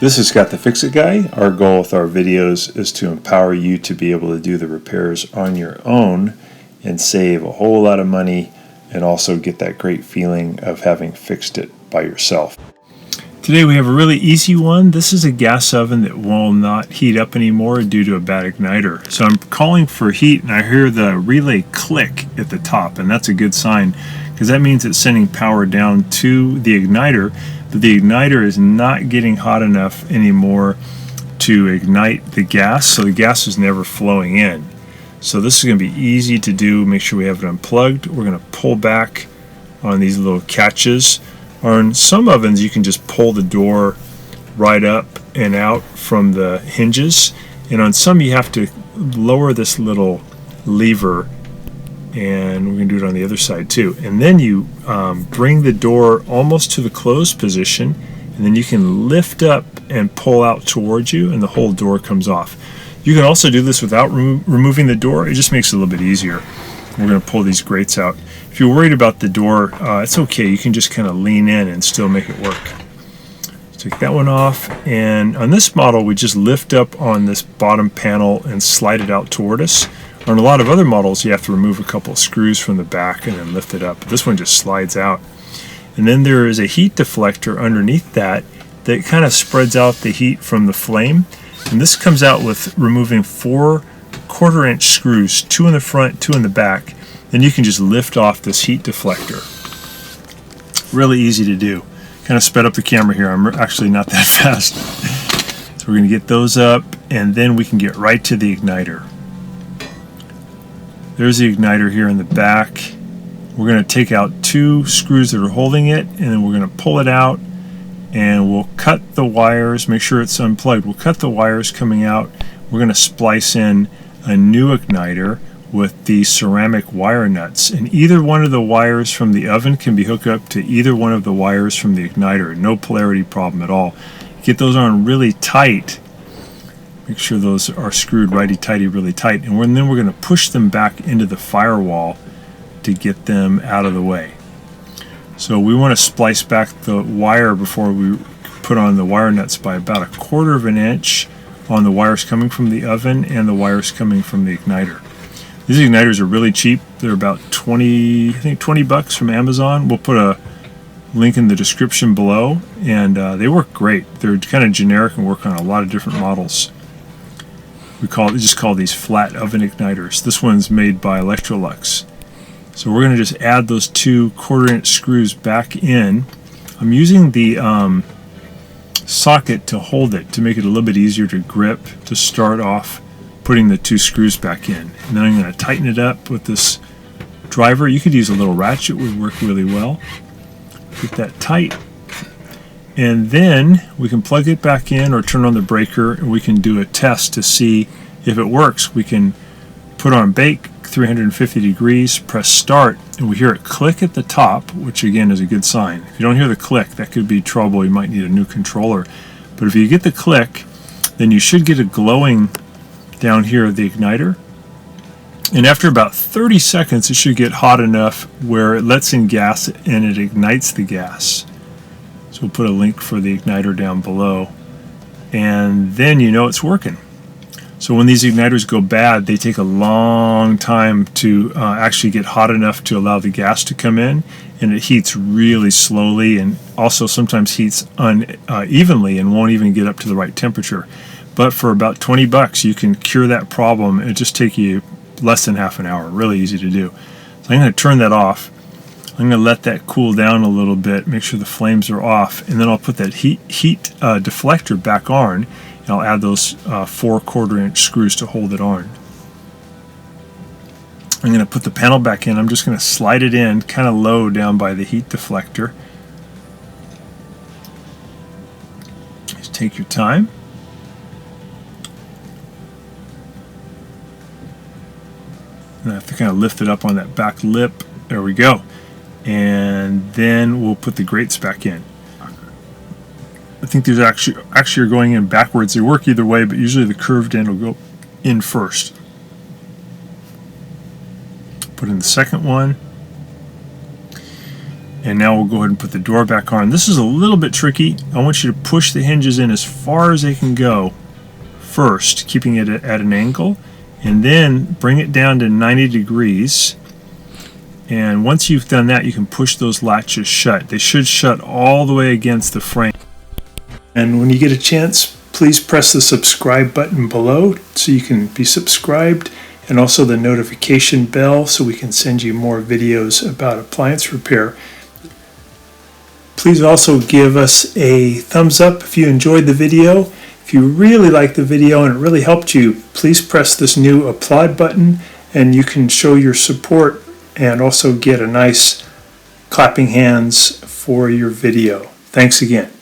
This is Scott the Fix-It Guy. Our goal with our videos is to empower you to be able to do the repairs on your own and save a whole lot of money and also get that great feeling of having fixed it by yourself. Today we have a really easy one. This is a gas oven that will not heat up anymore due to a bad igniter. So I'm calling for heat and I hear the relay click at the top, and that's a good sign because that means it's sending power down to the igniter, but the igniter is not getting hot enough anymore to ignite the gas, so the gas is never flowing in. So this is going to be easy to do. Make sure we have it unplugged. We're going to pull back on these little catches. On some ovens you can just pull the door right up and out from the hinges, and on some you have to lower this little lever, and we're going to do it on the other side too. And then you bring the door almost to the closed position, and then you can lift up and pull out towards you and the whole door comes off. You can also do this without removing the door. It just makes it a little bit easier. We're going to pull these grates out. If you're worried about the door, it's okay. You can just kind of lean in and still make it work. Take that one off, and on this model we just lift up on this bottom panel and slide it out toward us. On a lot of other models you have to remove a couple of screws from the back and then lift it up. This one just slides out. And then there is a heat deflector underneath that kind of spreads out the heat from the flame. And this comes out with removing 4 1/4-inch screws, 2 in the front, 2 in the back. Then you can just lift off this heat deflector. Really easy to do. Kind of sped up the camera here. I'm actually not that fast. So we're going to get those up, and then we can get right to the igniter. There's the igniter here in the back. We're going to take out 2 screws that are holding it, and then we're going to pull it out, and we'll cut the wires. Make sure it's unplugged. We'll cut the wires coming out. We're going to splice in a new igniter with the ceramic wire nuts, and either one of the wires from the oven can be hooked up to either one of the wires from the igniter. No polarity problem at all. Get those on really tight. Make sure those are screwed righty-tighty really tight, and then we're going to push them back into the firewall to get them out of the way. So we want to splice back the wire before we put on the wire nuts by about 1/4 of an inch on the wires coming from the oven and the wires coming from the igniter. These igniters are really cheap. They're about 20 bucks from Amazon. We'll put a link in the description below, and they work great. They're kind of generic and work on a lot of different models. We just call these flat oven igniters. This one's made by Electrolux. So we're going to just add those 2 1/4-inch screws back in. I'm using the socket to hold it to make it a little bit easier to grip to start off putting the 2 screws back in. And then I'm going to tighten it up with this driver. You could use a little ratchet, would work really well. Get that tight. And then we can plug it back in or turn on the breaker, and we can do a test to see if it works. We can put on bake 350 degrees, press start, and we hear it click at the top, which again is a good sign. If you don't hear the click, that could be trouble. You might need a new controller. But if you get the click, then you should get a glowing down here of the igniter. And after about 30 seconds, it should get hot enough where it lets in gas and it ignites the gas. So we'll put a link for the igniter down below, and then you know it's working. So when these igniters go bad, they take a long time to actually get hot enough to allow the gas to come in, and it heats really slowly, and also sometimes heats unevenly and won't even get up to the right temperature. But for about 20 bucks you can cure that problem. It'll just take you less than half an hour. Really easy to do. So I'm going to turn that off. I'm going to let that cool down a little bit, make sure the flames are off, and then I'll put that heat deflector back on, and I'll add those 4 1/4-inch screws to hold it on. I'm going to put the panel back in. I'm just going to slide it in kind of low down by the heat deflector. Just take your time. And I have to kind of lift it up on that back lip. There we go. And then we'll put the grates back in. I think there's actually are going in backwards. They work either way, but usually the curved end will go in first. Put in the second one. And now we'll go ahead and put the door back on. This is a little bit tricky. I want you to push the hinges in as far as they can go first, keeping it at an angle, and then bring it down to 90 degrees. And once you've done that, you can push those latches shut. They should shut all the way against the frame. And when you get a chance, please press the subscribe button below so you can be subscribed, and also the notification bell so we can send you more videos about appliance repair. Please also give us a thumbs up if you enjoyed the video. If you really liked the video and it really helped you, please press this new applaud button and you can show your support and also get a nice clapping hands for your video. Thanks again.